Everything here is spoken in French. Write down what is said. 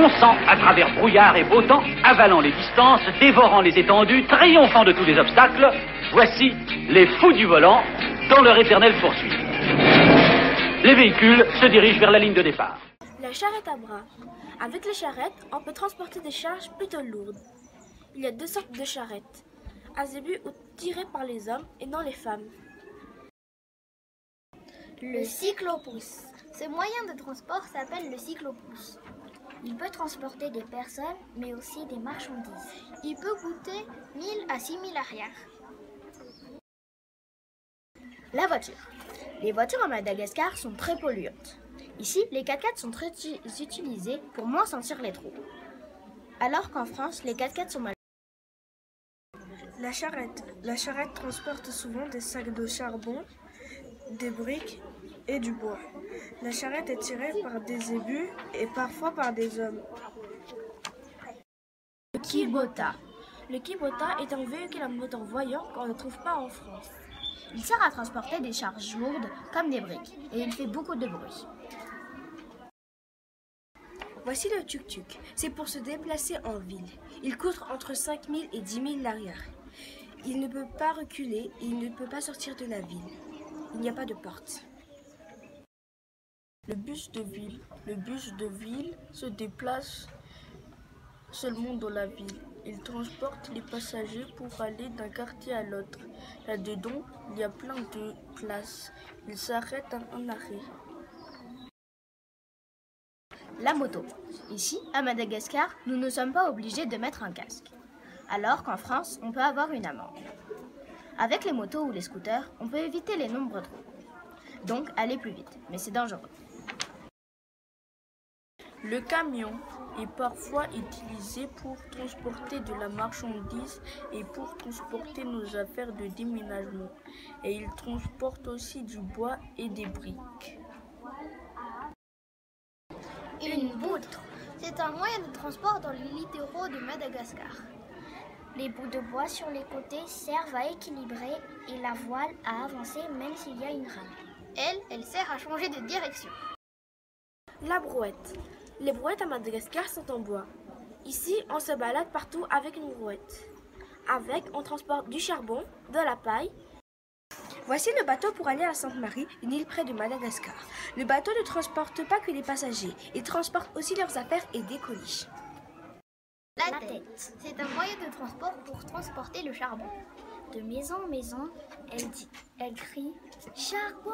fonçant à travers brouillard et beau temps, avalant les distances, dévorant les étendues, triomphant de tous les obstacles, voici les fous du volant dans leur éternelle poursuite. Les véhicules se dirigent vers la ligne de départ. La charrette à bras. Avec les charrettes, on peut transporter des charges plutôt lourdes. Il y a deux sortes de charrettes, à zébu ou tirées par les hommes et non les femmes. Le cyclopousse. Ce moyen de transport s'appelle le cyclopousse. Il peut transporter des personnes, mais aussi des marchandises. Il peut coûter 1000 à 6000 arrières. La voiture. Les voitures à Madagascar sont très polluantes. Ici, les 4x4 sont très utilisés pour moins sentir les trous. Alors qu'en France, les 4x4 sont mal. La charrette. La charrette transporte souvent des sacs de charbon, des briques et du bois. La charrette est tirée par des zébus et parfois par des hommes. Le kibota. Le kibota est un véhicule à moteur voyant qu'on ne trouve pas en France. Il sert à transporter des charges lourdes comme des briques et il fait beaucoup de bruit. Voici le tuk-tuk. C'est pour se déplacer en ville. Il coûte entre 5 000 et 10 000 l'arrière. Il ne peut pas reculer et il ne peut pas sortir de la ville. Il n'y a pas de porte. Le bus de ville. Le bus de ville se déplace seulement dans la ville. Il transporte les passagers pour aller d'un quartier à l'autre. Là-dedans, il y a plein de places. Il s'arrête à un arrêt. La moto. Ici, à Madagascar, nous ne sommes pas obligés de mettre un casque. Alors qu'en France, on peut avoir une amende. Avec les motos ou les scooters, on peut éviter les nombreux trous. Donc, aller plus vite, mais c'est dangereux. Le camion est parfois utilisé pour transporter de la marchandise et pour transporter nos affaires de déménagement. Et il transporte aussi du bois et des briques. Une poutre. C'est un moyen de transport dans les littoraux de Madagascar. Les bouts de bois sur les côtés servent à équilibrer et la voile à avancer même s'il y a une rame. Elle sert à changer de direction. La brouette. Les brouettes à Madagascar sont en bois. Ici, on se balade partout avec une brouette. Avec, on transporte du charbon, de la paille. Voici le bateau pour aller à Sainte-Marie, une île près de Madagascar. Le bateau ne transporte pas que les passagers, il transporte aussi leurs affaires et des colis. La tête. C'est un moyen de transport pour transporter le charbon. De maison en maison, elle crie « Charbon !»